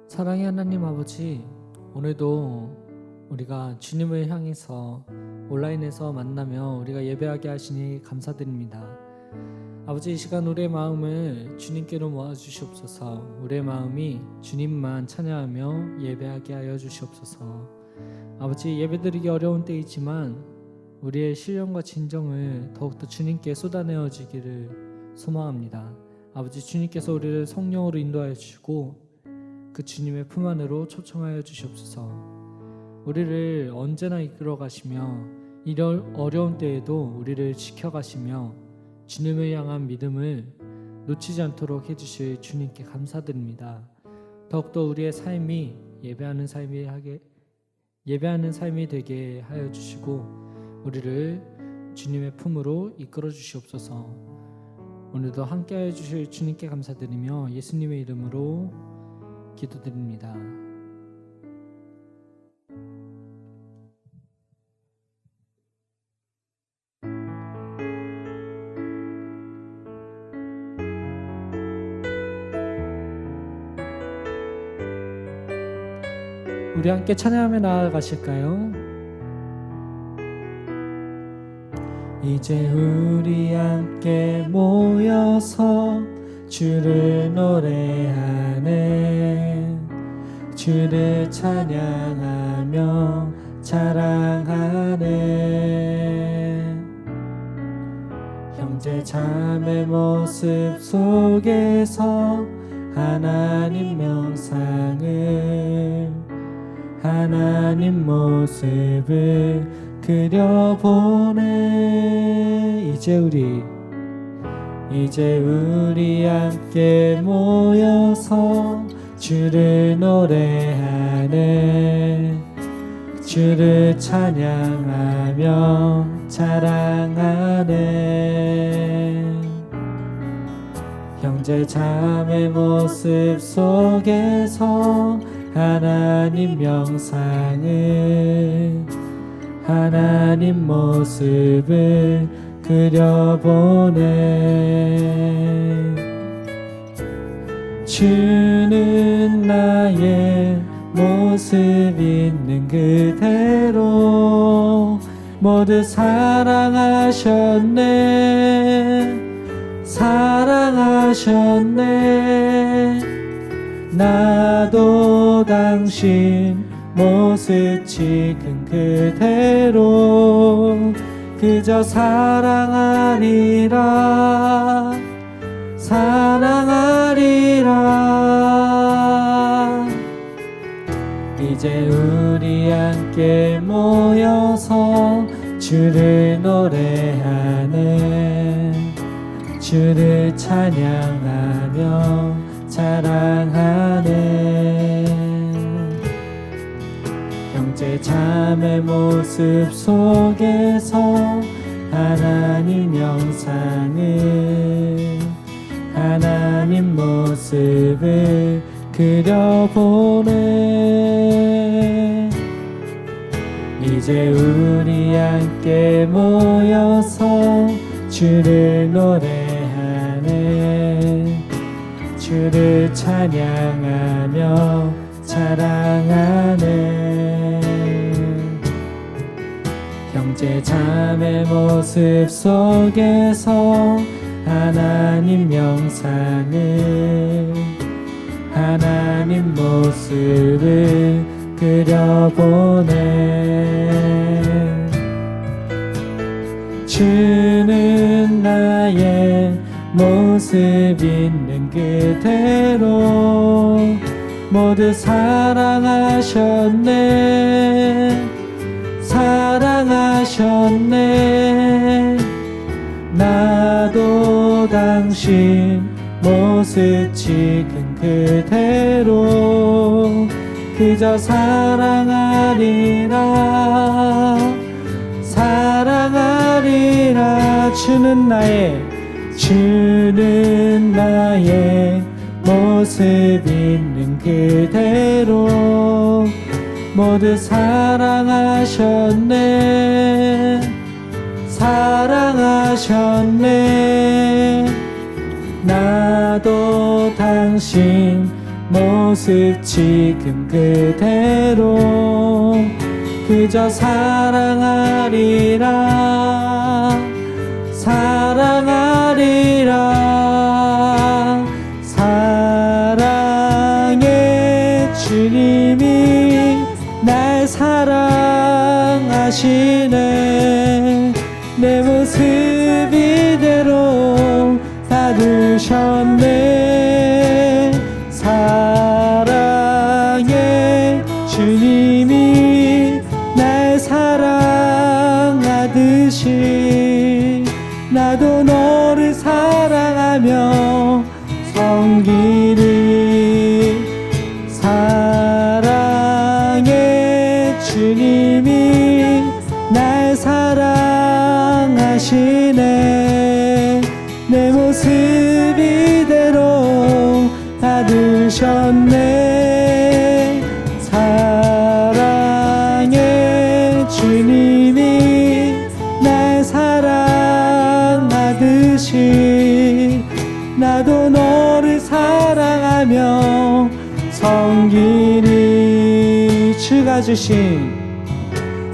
사랑의 하나님 아버지, 오늘도 우리가 주님을 향해서 온라인에서 만나며 우리가 예배하게 하시니 감사드립니다. 아버지, 이 시간 우리의 마음을 주님께로 모아주시옵소서. 우리의 마음이 주님만 찬양하며 예배하게 하여 주시옵소서. 아버지, 예배드리기 어려운 때이지만 우리의 신령과 진정을 더욱더 주님께 쏟아내어 주기를 소망합니다. 아버지, 주님께서 우리를 성령으로 인도하여 주시고 그 주님의 품 안으로 초청하여 주시옵소서. 우리를 언제나 이끌어 가시며 이런 어려운 때에도 우리를 지켜가시며 주님을 향한 믿음을 놓치지 않도록 해주실 주님께 감사드립니다. 더욱더 우리의 삶이 예배하는 삶이 되게 하여 주시고 우리를 주님의 품으로 이끌어 주시옵소서. 오늘도 함께하여 주실 주님께 감사드리며 예수님의 이름으로 기도드립니다. 우리 함께 찬양하며 나아가실까요? 이제 우리 함께 모여서 주를 노래하네, 주를 찬양하며 자랑하네. 형제 자매 모습 속에서 하나님 명상을, 하나님 모습을 그려보네. 이제 우리 함께 모여서 주를 노래하네, 주를 찬양하며 자랑하네. 형제 자매 모습 속에서 하나님 명상을, 하나님 모습을 그려보네. 주는 나의 모습 있는 그대로 모두 사랑하셨네, 사랑하셨네. 나도 당신 모습 지금 그대로 그저 사랑하리라, 사랑하리라. 이제 우리 함께 모여서 주를 노래하네, 주를 찬양하며 자랑하네. 형제 자매 모습 속에서 하나님 영상을, 하나님 모습을 그려보네. 이제 우리 함께 모여서 주를 노래하네, 주를 찬양하며 자랑하네. 형제 자매 모습 속에서 하나님 영상을, 하나님 모습을 그려보네. 주는 나의 모습 있는 그대로 모두 사랑하셨네, 사랑하셨네. 나도 당신 모습 지금 그대로 그저 사랑하리라, 사랑하리라. 주는 나의 모습 있는 그대로 모두 사랑하셨네, 사랑하셨네. 나도 당신 모습 지금 그대로 그저 사랑하리라 사랑하리라 사랑의 주님이 날 사랑하시네 내 모습 이대로 받으셨네 사랑의 주님이 날 사랑하듯이 나도 너를 사랑하며 섬기리 사랑의 주님이 날 사랑하시네 내 모습 이대로 받으셨네 사랑의 주님이 날 사랑하듯이 나도 너를 사랑하며 섬기리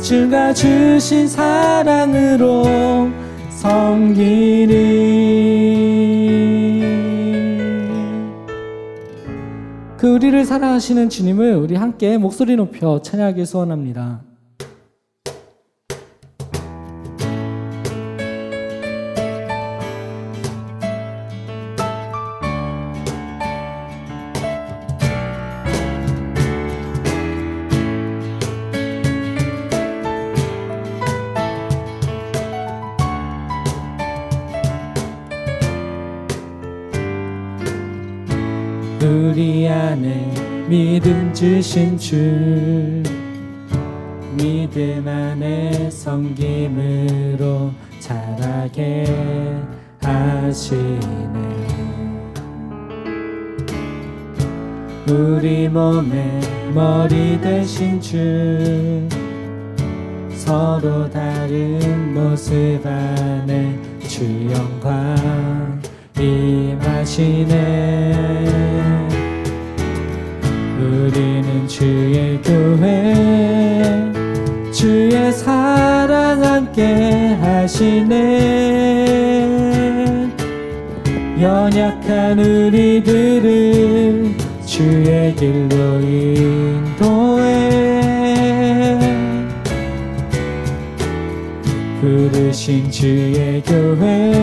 주가 주신 사랑으로 섬기리 그 우리를 사랑하시는 주님을 우리 함께 목소리 높여 찬양하기 소원합니다. 우리 안에 믿음 주신 주 믿음 안에 섬김으로 자라게 하시네 우리 몸의 머리 되신 주 서로 다른 모습 안에 주 영광 임하시네 우리는 주의 교회 주의 사랑 함께 하시네 연약한 우리들을 주의 길로 인도해 부르신 주의 교회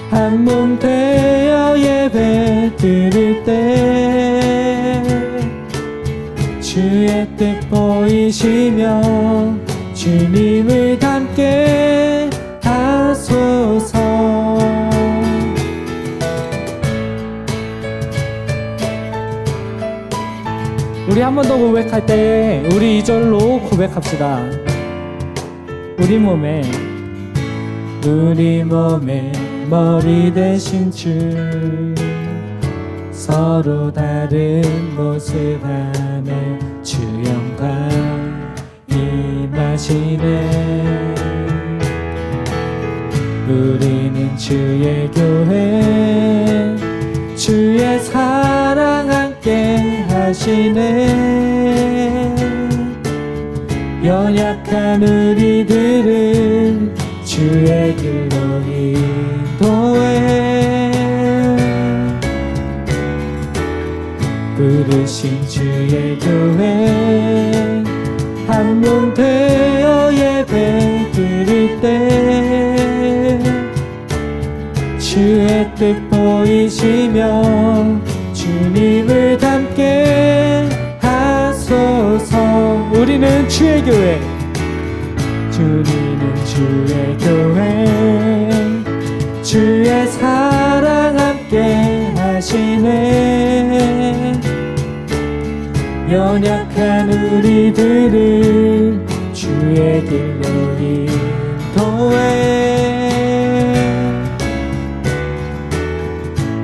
한 몸 되어 예배 드릴 때 주의 뜻 보이시며 주님을 닮게 하소서 우리 한 번 더 고백할 때 우리 2절로 고백합시다. 우리 몸에 머리 되신 주 서로 다른 모습 안에 주 영광 임하시네 우리는 주의 교회 주의 사랑 함께 하시네 연약한 우리들을 주의 길로 인도해 부르신 주의 교회 한 몸 되어 예배 드릴 때 주의 뜻 보이시며 주님을 닮게 하소서 우리는 주의 교회 주님은 주의 교회 주의 사랑 함께 하시네 연약한 우리들을 주의 길로 인도해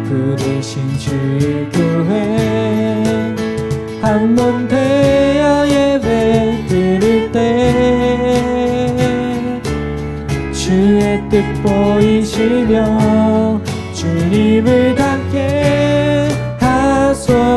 부르신 주의 교회 한 몸 되어 예배 드릴 때 주의 뜻 보이시며 주님을 닮게 하소서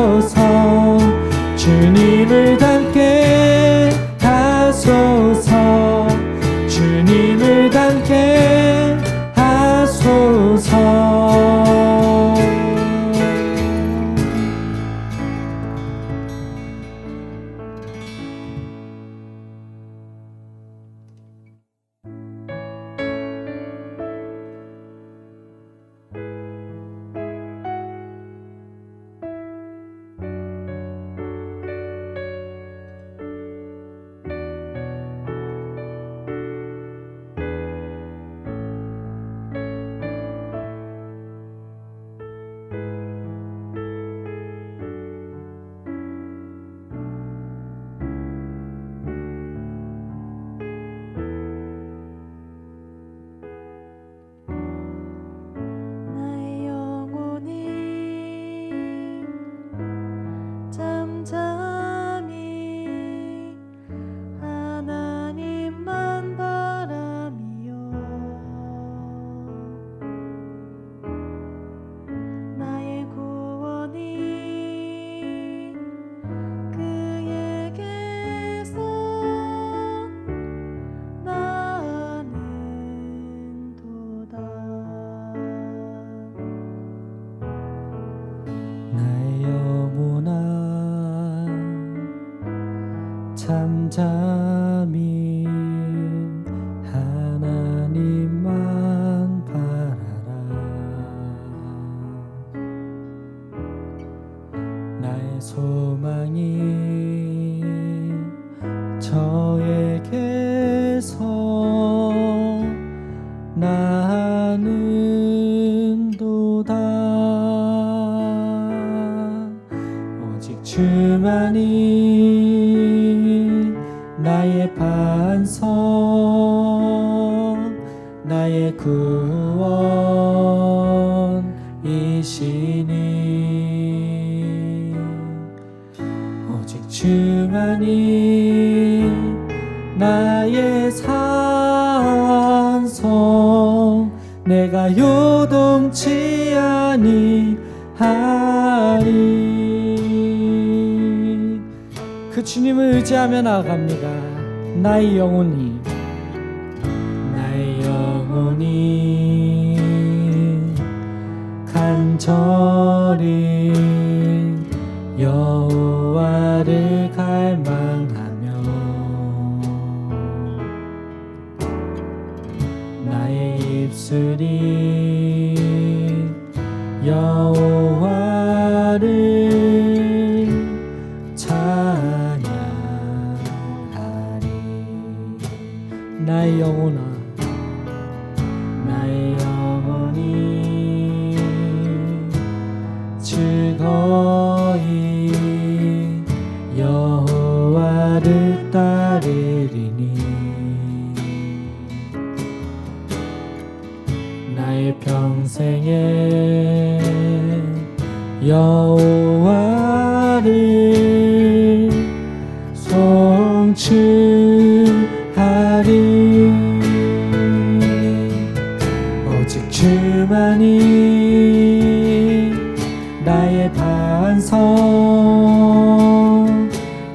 잠잠히 하나님만 바라라. 나의 소망이 저에게서 나는도다. 오직 주만이 나의 반석, 나의 구원이시니. 오직 주만이 나의 산성, 내가 요동치 아니하리. 그 주님을 의지하며 나아갑니다. 나의 영혼이 간절히 여호와를 갈망하며 나의 입술이 여호와를 찬양하리. 나의 영혼아, 나의 영혼이 즐거이 여호와를 따르리니. 나의 평생에 여호와를 송축하리. 오직 주만이 나의 반석,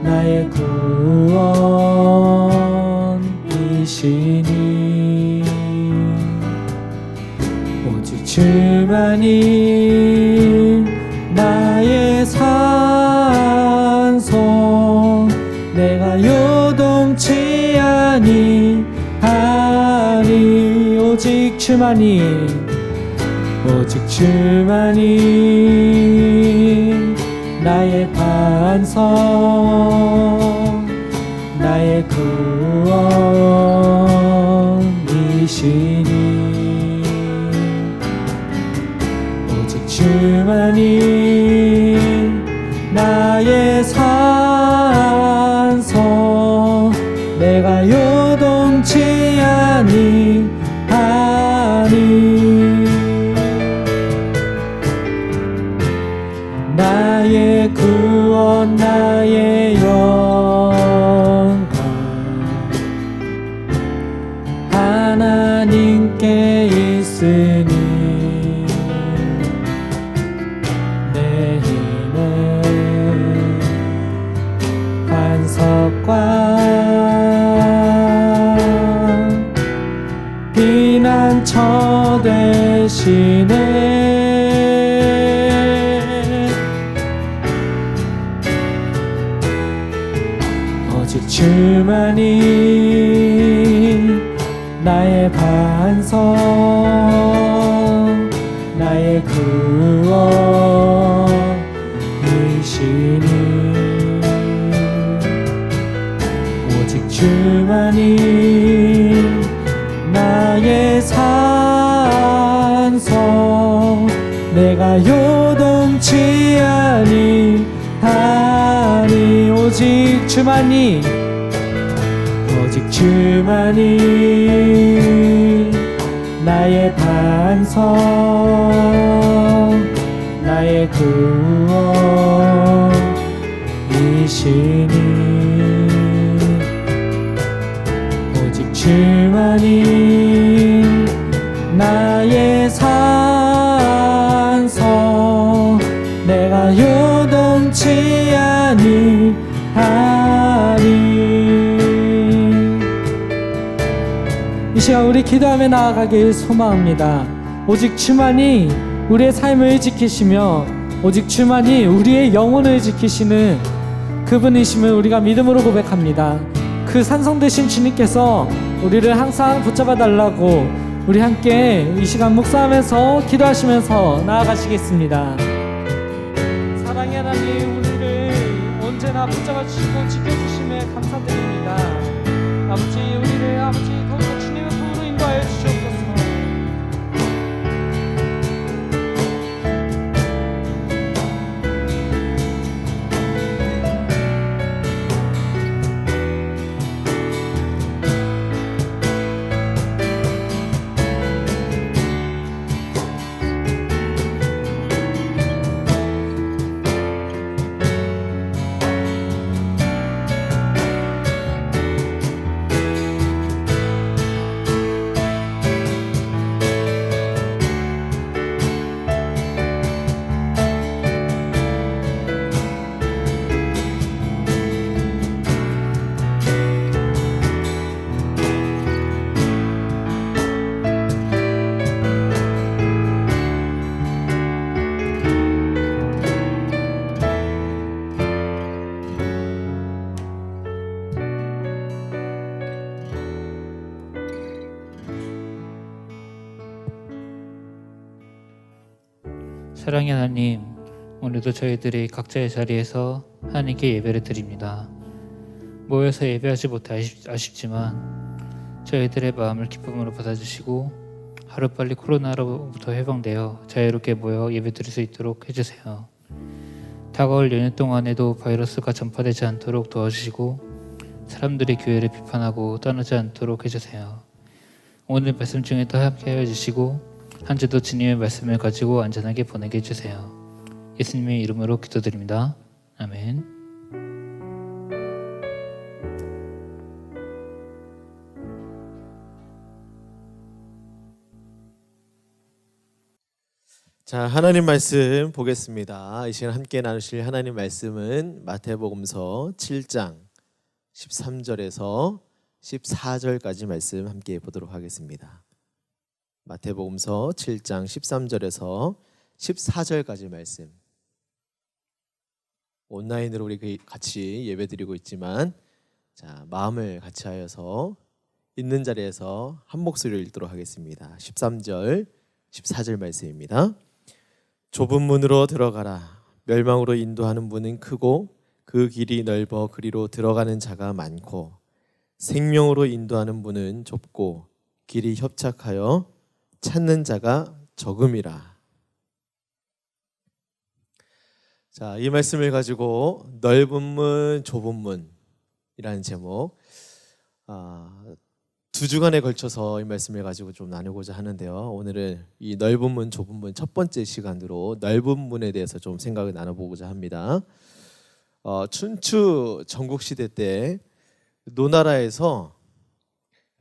나의 구원이시니. 오직 주만이 나의 산성, 내가 요동치 아니하리. 오직 주만이, 오직 주만이 나의 반석, 나의 구원이시니. 오직 주만이 나의 산성, 내가 요동치 아니하니. 나의 구원, 나의 영광 하나님께 있으니. 내 힘은 반석과 피난처 되시네. 오직 주만이 나의 반석, 나의 구원이시니. 오직 주만이 나의 산성, 내가 요동치 아니하니. 오직 주만이, 오직 주만이 나의 반석, 나의 구원이시니. 오직 주만이 나의 산성, 내가 요동치 아니하니. 이 시간 우리 기도하며 나아가길 소망합니다. 오직 주만이 우리의 삶을 지키시며 오직 주만이 우리의 영혼을 지키시는 그분이심을 우리가 믿음으로 고백합니다. 그 산성 되신 주님께서 우리를 항상 붙잡아 달라고 우리 함께 이 시간 묵상하면서 기도하시면서 나아가시겠습니다. 사랑의 하나님, 우리를 언제나 붙잡아 주시고 지켜주심에 감사드립니다. 아버지, 우리를 아버지 더욱더 주님의 품으로 인도하여 주시옵소서. 사랑의 하나님, 오늘도 저희들이 각자의 자리에서 하나님께 예배를 드립니다. 모여서 예배하지 못해 아쉽지만 저희들의 마음을 기쁨으로 받아주시고 하루빨리 코로나로부터 해방되어 자유롭게 모여 예배 드릴 수 있도록 해주세요. 다가올 연휴 동안에도 바이러스가 전파되지 않도록 도와주시고 사람들이 교회를 비판하고 떠나지 않도록 해주세요. 오늘 말씀 중에도 함께하여 주시고 한 주도 주님의 말씀을 가지고 안전하게 보내게 해주세요. 예수님의 이름으로 기도드립니다. 아멘. 자, 하나님 말씀 보겠습니다. 이 시간 함께 나누실 하나님 말씀은 마태복음서 7장 13절에서 14절까지 말씀 함께 보도록 하겠습니다. 마태복음서 7장 13절에서 14절까지 말씀. 온라인으로 우리 같이 예배드리고 있지만 자, 마음을 같이 하여서 있는 자리에서 한 목소리로 읽도록 하겠습니다. 13절, 14절 말씀입니다. 좁은 문으로 들어가라. 멸망으로 인도하는 문은 크고 그 길이 넓어 그리로 들어가는 자가 많고 생명으로 인도하는 문은 좁고 길이 협착하여 찾는 자가 적음이라. 자, 이 말씀을 가지고 넓은 문, 좁은 문이라는 제목, 두 주간에 걸쳐서 이 말씀을 가지고 좀 나누고자 하는데요. 오늘은 이 넓은 문, 좁은 문 첫 번째 시간으로 넓은 문에 대해서 좀 생각을 나눠보고자 합니다. 춘추 전국시대 때 노나라에서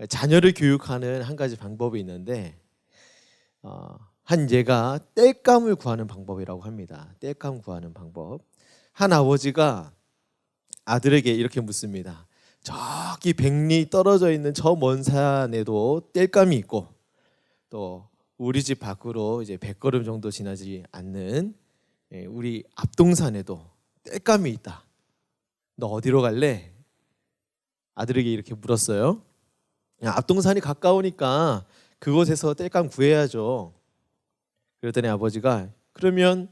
자녀를 교육하는 한 가지 방법이 있는데 한 예가 땔감을 구하는 방법이라고 합니다. 땔감 구하는 방법. 한 아버지가 아들에게 이렇게 묻습니다. 저기 백리 떨어져 있는 저 먼 산에도 땔감이 있고 또 우리 집 밖으로 이제 100걸음 정도 지나지 않는 우리 앞동산에도 땔감이 있다. 너 어디로 갈래? 아들에게 이렇게 물었어요. 야, 앞동산이 가까우니까 그곳에서 땔감 구해야죠. 그랬더니 아버지가 그러면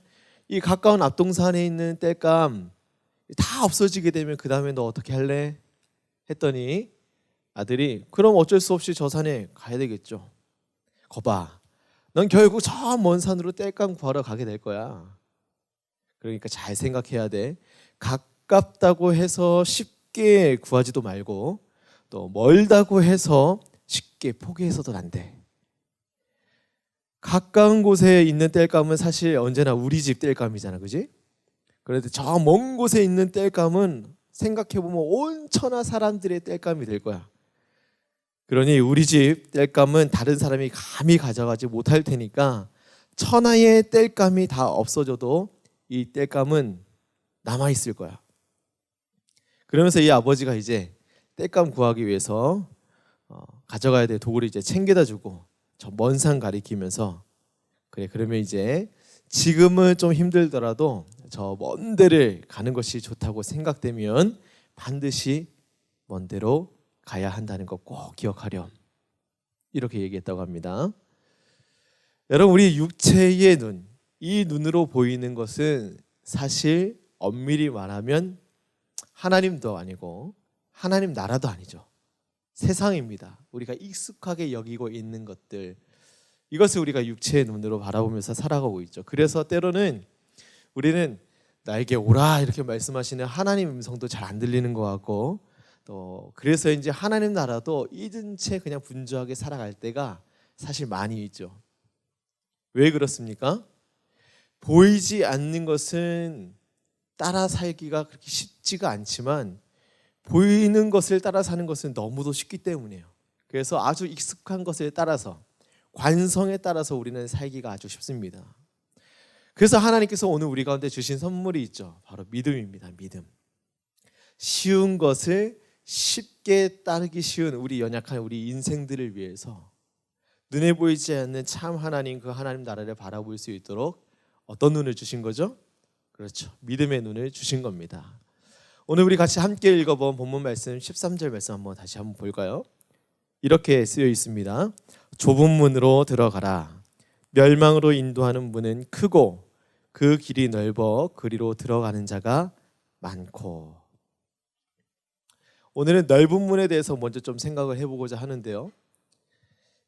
이 가까운 앞동산에 있는 땔감 다 없어지게 되면 그 다음에 너 어떻게 할래? 했더니 아들이 그럼 어쩔 수 없이 저 산에 가야 되겠죠. 거봐, 넌 결국 저 먼 산으로 땔감 구하러 가게 될 거야. 그러니까 잘 생각해야 돼. 가깝다고 해서 쉽게 구하지도 말고 또 멀다고 해서 쉽게 포기해서도 안 돼. 가까운 곳에 있는 땔감은 사실 언제나 우리 집 땔감이잖아, 그지? 그런데 저 먼 곳에 있는 땔감은 생각해보면 온 천하 사람들의 땔감이 될 거야. 그러니 우리 집 땔감은 다른 사람이 감히 가져가지 못할 테니까 천하의 땔감이 다 없어져도 이 땔감은 남아있을 거야. 그러면서 이 아버지가 이제 땔감 구하기 위해서 가져가야 될 도구를 이제 챙겨다 주고 저 먼 산 가리키면서 그래, 그러면 이제 지금은 좀 힘들더라도 저 먼 데를 가는 것이 좋다고 생각되면 반드시 먼 데로 가야 한다는 것 꼭 기억하렴. 이렇게 얘기했다고 합니다. 여러분, 우리 육체의 눈, 이 눈으로 보이는 것은 사실 엄밀히 말하면 하나님도 아니고 하나님 나라도 아니죠. 세상입니다. 우리가 익숙하게 여기고 있는 것들, 이것을 우리가 육체의 눈으로 바라보면서 살아가고 있죠. 그래서 때로는 우리는 나에게 오라 이렇게 말씀하시는 하나님 음성도 잘 안 들리는 것 같고, 또 그래서 이제 하나님 나라도 잊은 채 그냥 분주하게 살아갈 때가 사실 많이 있죠. 왜 그렇습니까? 보이지 않는 것은 따라 살기가 그렇게 쉽지가 않지만 보이는 것을 따라 사는 것은 너무도 쉽기 때문이에요. 그래서 아주 익숙한 것을 따라서, 관성에 따라서 우리는 살기가 아주 쉽습니다. 그래서 하나님께서 오늘 우리 가운데 주신 선물이 있죠. 바로 믿음입니다. 믿음. 쉬운 것을 쉽게 따르기 쉬운 우리 연약한 우리 인생들을 위해서 눈에 보이지 않는 참 하나님, 그 하나님 나라를 바라볼 수 있도록 어떤 눈을 주신 거죠? 그렇죠. 믿음의 눈을 주신 겁니다. 오늘 우리 같이 함께 읽어본 본문 말씀 13절 말씀 다시 한번 볼까요? 이렇게 쓰여 있습니다. 좁은 문으로 들어가라. 멸망으로 인도하는 문은 크고 그 길이 넓어 그리로 들어가는 자가 많고. 오늘은 넓은 문에 대해서 먼저 좀 생각을 해보고자 하는데요.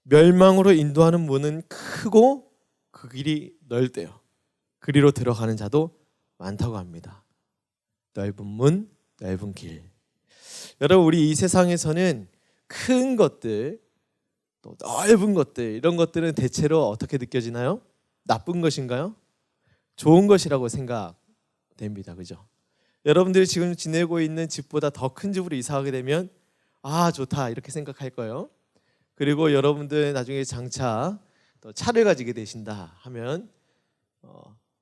멸망으로 인도하는 문은 크고 그 길이 넓대요. 그리로 들어가는 자도 많다고 합니다. 넓은 문, 넓은 길. 여러분, 우리 이 세상에서는 큰 것들, 또 넓은 것들, 이런 것들은 대체로 어떻게 느껴지나요? 나쁜 것인가요? 좋은 것이라고 생각됩니다. 그죠? 여러분들이 지금 지내고 있는 집보다 더 큰 집으로 이사하게 되면 아, 좋다 이렇게 생각할 거예요. 그리고 여러분들 나중에 장차 또 차를 가지게 되신다 하면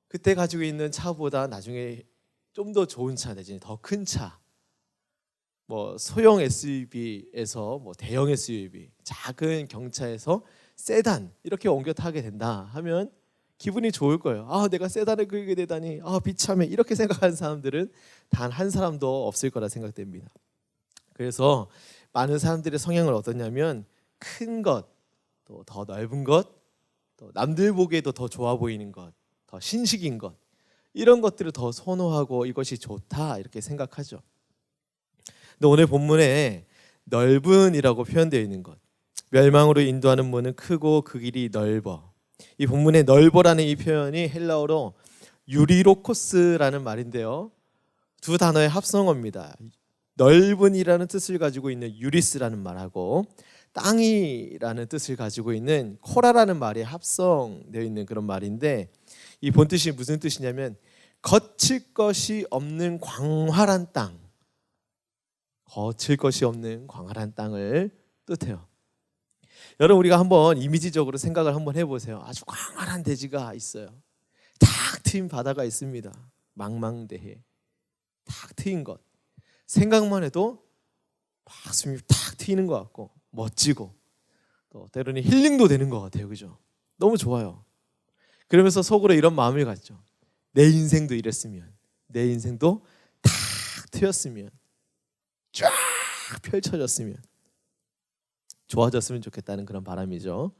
그때 가지고 있는 차보다 나중에 좀 더 좋은 차 내지는 더 큰 차, 뭐 소형 SUV에서 뭐 대형 SUV, 작은 경차에서 세단 이렇게 옮겨 타게 된다 하면 기분이 좋을 거예요. 아, 내가 세단을 끌게 되다니, 아, 비참해, 이렇게 생각하는 사람들은 단 한 사람도 없을 거라 생각됩니다. 그래서 많은 사람들의 성향은 어떠냐면 큰 것, 또 더 넓은 것, 또 남들 보기에도 더 좋아 보이는 것, 더 신식인 것, 이런 것들을 더 선호하고 이것이 좋다 이렇게 생각하죠. 근데 오늘 본문에 넓은이라고 표현되어 있는 것, 멸망으로 인도하는 문은 크고 그 길이 넓어. 이 본문에 넓어라는 이 표현이 헬라어로 유리로코스라는 말인데요. 두 단어의 합성어입니다. 넓은이라는 뜻을 가지고 있는 유리스라는 말하고 땅이라는 뜻을 가지고 있는 코라라는 말이 합성되어 있는 그런 말인데, 이 본뜻이 무슨 뜻이냐면 거칠 것이 없는 광활한 땅, 거칠 것이 없는 광활한 땅을 뜻해요. 여러분, 우리가 한번 이미지적으로 생각을 한번 해보세요. 아주 광활한 대지가 있어요. 탁 트인 바다가 있습니다. 망망대해 탁 트인 것, 생각만 해도 막 숨이 탁 트이는 것 같고 멋지고 또 때로는 힐링도 되는 것 같아요. 그죠? 너무 좋아요. 그러면서 속으로 이런 마음을 갖죠. 내 인생도 이랬으면, 내 인생도 탁 트였으면, 쫙 펼쳐졌으면, 좋아졌으면 좋겠다는 그런 바람이죠.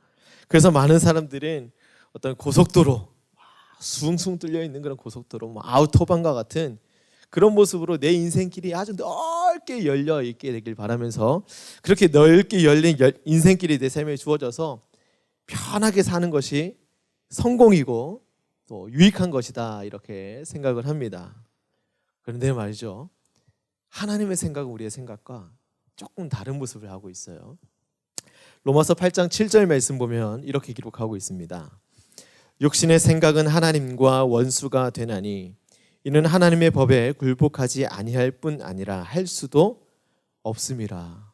그래서 많은 사람들은 어떤 고속도로, 숭숭 뚫려 있는 그런 고속도로, 아우토반과 같은 그런 모습으로 내 인생길이 아주 넓게 열려 있게 되길 바라면서, 그렇게 넓게 열린 인생길이 내 삶에 주어져서 편하게 사는 것이 성공이고 또 유익한 것이다 이렇게 생각을 합니다. 그런데 말이죠, 하나님의 생각은 우리의 생각과 조금 다른 모습을 하고 있어요. 로마서 8장 7절 말씀 보면 이렇게 기록하고 있습니다. 육신의 생각은 하나님과 원수가 되나니 이는 하나님의 법에 굴복하지 아니할 뿐 아니라 할 수도 없음이라.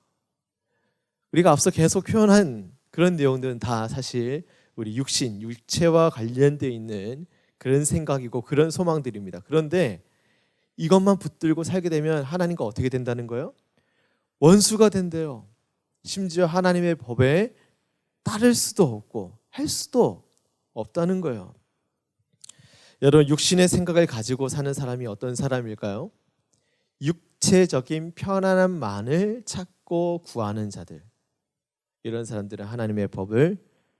우리가 앞서 계속 표현한 그런 내용들은 다 사실 우리 육신, 육체와 관련되어 있는 그런 생각이고 그런 소망들입니다. 그런데 이것만 붙들고 살게 되면 하나님과 어떻게 된다는 거예요? 원수가 된대요. 심지어 하나님의 법에 따를 수도 없고 할 수도 없다는 거예요. 여러분, 육신의 생각을 가지고 사는 사람이 어떤 사람일까요? 육체적인 편안함만을 찾고 구하는 자들. 이런 사람들은 하나님의 법을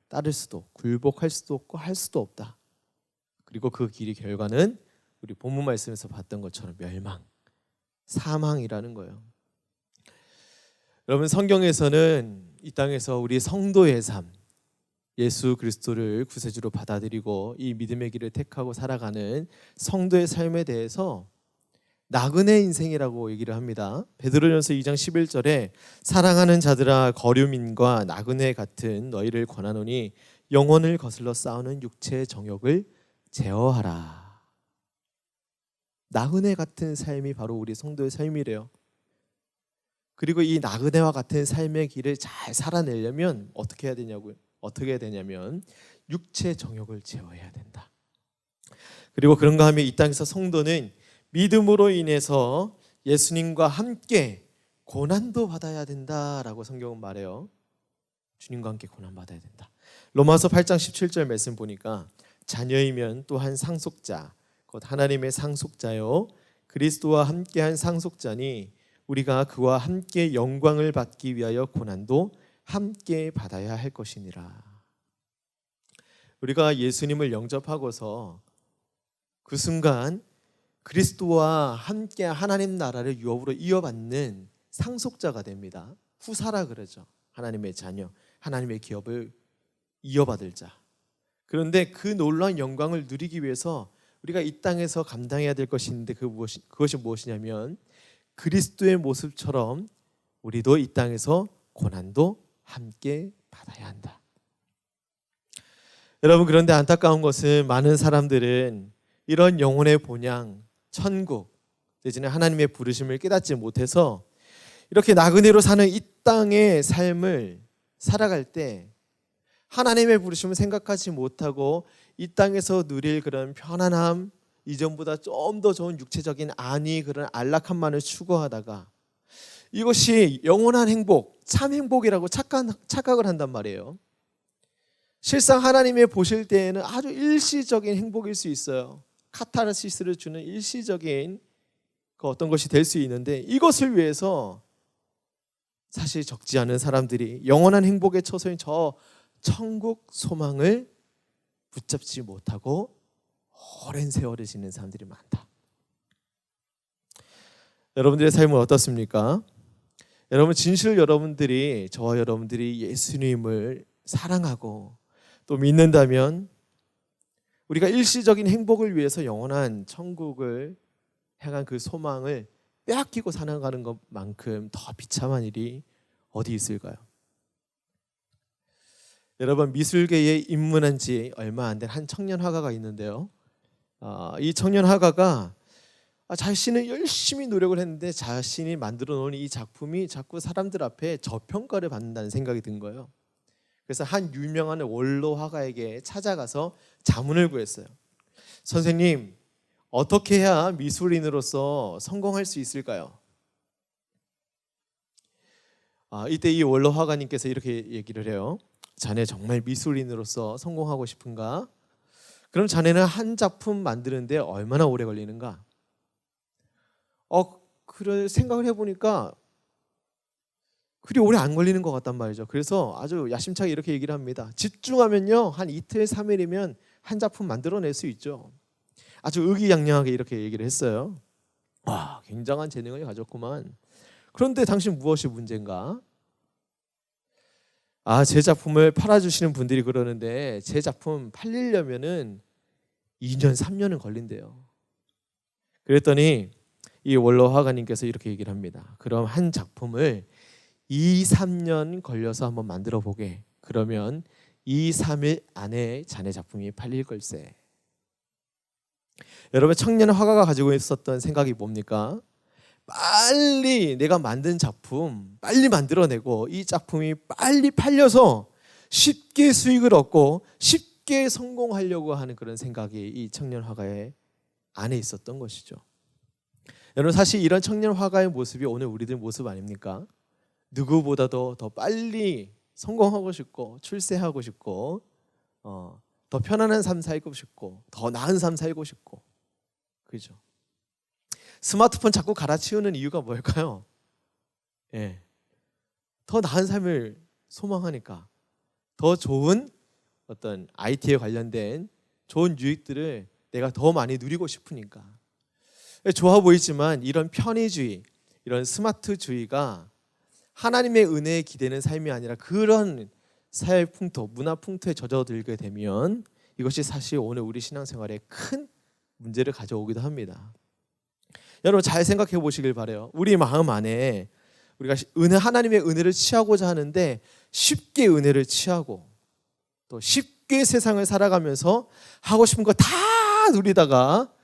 따를 수도, 굴복할 수도 없고 할 수도 없다. 그리고 그 길의 결과는 우리 본문 말씀에서 봤던 것처럼 멸망, 사망이라는 거예요. 여러분, 성경에서는 이 땅에서 우리 성도의 삶, 예수 그리스도를 구세주로 받아들이고 이 믿음의 길을 택하고 살아가는 성도의 삶에 대해서 나그네 인생이라고 얘기를 합니다. 베드로전서 2장 11절에 사랑하는 자들아 거류민과 나그네 같은 너희를 권하노니 영혼을 거슬러 싸우는 육체의 정욕을 제어하라. 나그네 같은 삶이 바로 우리 성도의 삶이래요. 그리고 이 나그네와 같은 삶의 길을 잘 살아내려면 어떻게 해야 되냐고요? 어떻게 해야 되냐면 육체 정욕을 제어해야 된다. 그리고 그런가 하면 이 땅에서 성도는 믿음으로 인해서 예수님과 함께 고난도 받아야 된다라고 성경은 말해요. 주님과 함께 고난 받아야 된다. 로마서 8장 17절 말씀 보니까 자녀이면 또한 상속자, 곧 하나님의 상속자요 그리스도와 함께한 상속자니 우리가 그와 함께 영광을 받기 위하여 고난도 함께 받아야 할 것이니라. 우리가 예수님을 영접하고서 그 순간 그리스도와 함께 하나님 나라를 유업으로 이어받는 상속자가 됩니다. 후사라 그러죠. 하나님의 자녀, 하나님의 기업을 이어받을 자. 그런데 그 놀라운 영광을 누리기 위해서 우리가 이 땅에서 감당해야 될 것이 있는데 그것이 무엇이냐면 그리스도의 모습처럼 우리도 이 땅에서 고난도 함께 받아야 한다. 여러분, 그런데 안타까운 것은 많은 사람들은 이런 영혼의 본향, 천국 내지는 하나님의 부르심을 깨닫지 못해서 이렇게 나그네로 사는 이 땅의 삶을 살아갈 때 하나님의 부르심을 생각하지 못하고 이 땅에서 누릴 그런 편안함, 이전보다 좀 더 좋은 육체적인 안위, 그런 안락함만을 추구하다가 이것이 영원한 행복, 참 행복이라고 착각을 한단 말이에요. 실상 하나님의 보실 때에는 아주 일시적인 행복일 수 있어요. 카타르시스를 주는 일시적인 그 어떤 것이 될 수 있는데 이것을 위해서 사실 적지 않은 사람들이 영원한 행복의 처소인 저 천국 소망을 붙잡지 못하고 오랜 세월을 지낸 사람들이 많다. 여러분들의 삶은 어떻습니까? 여러분, 진실 여러분들이, 저와 여러분들이 예수님을 사랑하고 또 믿는다면 우리가 일시적인 행복을 위해서 영원한 천국을 향한 그 소망을 빼앗기고 살아가는 것만큼 더 비참한 일이 어디 있을까요? 여러분, 미술계에 입문한 지 얼마 안 된 한 청년 화가가 있는데요. 이 청년 화가가 자신은 열심히 노력을 했는데 자신이 만들어 놓은 이 작품이 자꾸 사람들 앞에 저평가를 받는다는 생각이 든 거예요. 그래서 한 유명한 원로 화가에게 찾아가서 자문을 구했어요. 선생님, 어떻게 해야 미술인으로서 성공할 수 있을까요? 이때 이 원로 화가님께서 이렇게 얘기를 해요. 자네 정말 미술인으로서 성공하고 싶은가? 그럼 자네는 한 작품 만드는데 얼마나 오래 걸리는가? 그래 생각을 해보니까 그리 오래 안 걸리는 것 같단 말이죠. 그래서 아주 야심차게 이렇게 얘기를 합니다. 집중하면요, 한 이틀, 3일이면 한 작품 만들어낼 수 있죠. 아주 의기양양하게 이렇게 얘기를 했어요. 와, 굉장한 재능을 가졌구만. 그런데 당신 무엇이 문제인가? 제 작품을 팔아주시는 분들이 그러는데 제 작품 팔리려면은 2년, 3년은 걸린대요. 그랬더니 이 원로 화가님께서 이렇게 얘기를 합니다. 그럼 한 작품을 2, 3년 걸려서 한번 만들어 보게. 그러면 2, 3일 안에 자네 작품이 팔릴 걸세. 여러분, 청년 화가가 가지고 있었던 생각이 뭡니까? 빨리 내가 만든 작품 빨리 만들어내고 이 작품이 빨리 팔려서 쉽게 수익을 얻고 쉽게 성공하려고 하는 그런 생각이 이 청년 화가의 안에 있었던 것이죠. 여러분, 사실 이런 청년 화가의 모습이 오늘 우리들 모습 아닙니까? 누구보다도 더 빨리 성공하고 싶고 출세하고 싶고 더 더 편안한 삶 살고 싶고 더 나은 삶 살고 싶고, 그죠? 스마트폰 자꾸 갈아치우는 이유가 뭘까요? 예, 더 나은 삶을 소망하니까, 더 좋은 어떤 IT에 관련된 좋은 유익들을 내가 더 많이 누리고 싶으니까. 좋아 보이지만 이런 편의주의, 이런 스마트주의가 하나님의 은혜에 기대는 삶이 아니라 그런 사회 풍토, 문화 풍토에 젖어들게 되면 이것이 사실 오늘 우리 신앙생활에 큰 문제를 가져오기도 합니다. 여러분 잘 생각해 보시길 바라요. 우리 마음 안에 우리가 하나님의 은혜를 취하고자 하는데 쉽게 은혜를 취하고 또 쉽게 세상을 살아가면서 하고 싶은 거 다 누리다가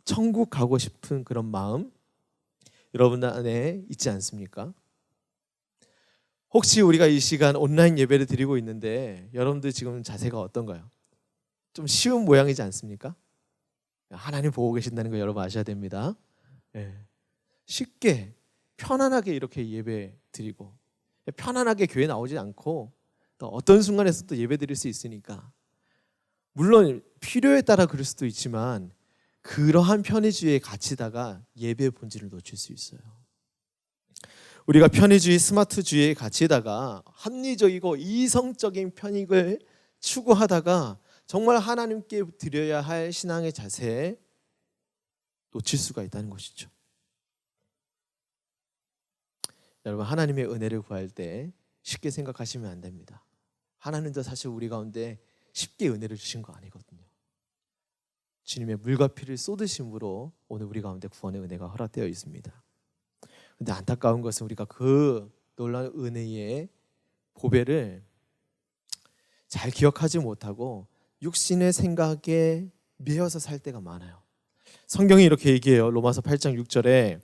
천국 가고 싶은 그런 마음 여러분 안에 있지 않습니까? 혹시 우리가 이 시간 온라인 예배를 드리고 있는데 여러분들 지금 자세가 어떤가요? 좀 쉬운 모양이지 않습니까? 하나님 보고 계신다는 거 여러분 아셔야 됩니다. 네. 쉽게 편안하게 이렇게 예배 드리고 편안하게 교회 나오지 않고 또 어떤 순간에서 또 예배 드릴 수 있으니까, 물론 필요에 따라 그럴 수도 있지만 그러한 편의주의에 갇히다가 예배의 본질을 놓칠 수 있어요. 우리가 편의주의, 스마트주의에 갇히다가 합리적이고 이성적인 편익을 추구하다가 정말 하나님께 드려야 할 신앙의 자세에 놓칠 수가 있다는 것이죠. 여러분 하나님의 은혜를 구할 때 쉽게 생각하시면 안 됩니다. 하나님도 사실 우리 가운데 쉽게 은혜를 주신 거 아니거든요. 주님의 물과 피를 쏟으심으로 오늘 우리 가운데 구원의 은혜가 허락되어 있습니다. 그런데 안타까운 것은 우리가 그 놀라운 은혜의 보배를 잘 기억하지 못하고 육신의 생각에 매여서 살 때가 많아요. 성경이 이렇게 얘기해요. 로마서 8장 6절에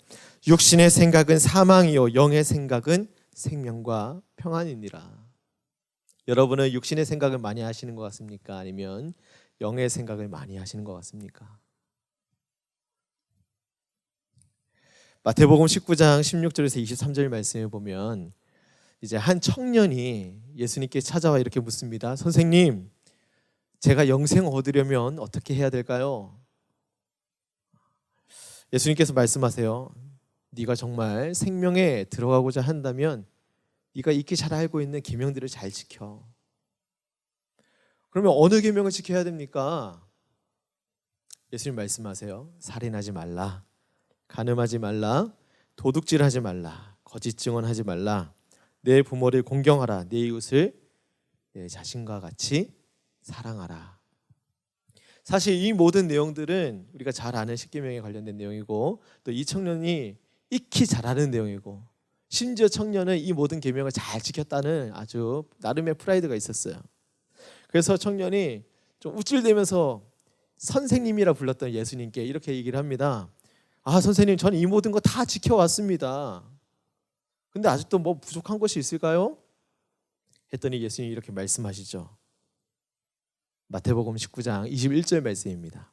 육신의 생각은 사망이요 영의 생각은 생명과 평안이니라. 여러분은 육신의 생각을 많이 하시는 것 같습니까? 아니면 영의 생각을 많이 하시는 것 같습니까? 마태복음 19장 16절에서 23절 말씀을 보면 이제 한 청년이 예수님께 찾아와 이렇게 묻습니다. 선생님, 제가 영생 얻으려면 어떻게 해야 될까요? 예수님께서 말씀하세요. 네가 정말 생명에 들어가고자 한다면 네가 익히 잘 알고 있는 계명들을 잘 지켜. 그러면 어느 계명을 지켜야 됩니까? 예수님 말씀하세요. 살인하지 말라, 간음하지 말라, 도둑질하지 말라, 거짓 증언하지 말라, 내 부모를 공경하라, 내 이웃을 내 자신과 같이 사랑하라. 사실 이 모든 내용들은 우리가 잘 아는 십계명에 관련된 내용이고 또 이 청년이 익히 잘 아는 내용이고 심지어 청년은 이 모든 계명을 잘 지켰다는 아주 나름의 프라이드가 있었어요. 그래서 청년이 좀 우쭐대면서 선생님이라 불렀던 예수님께 이렇게 얘기를 합니다. 아 선생님, 저는 이 모든 거 다 지켜왔습니다. 근데 아직도 뭐 부족한 것이 있을까요? 했더니 예수님이 이렇게 말씀하시죠. 마태복음 19장 21절 말씀입니다.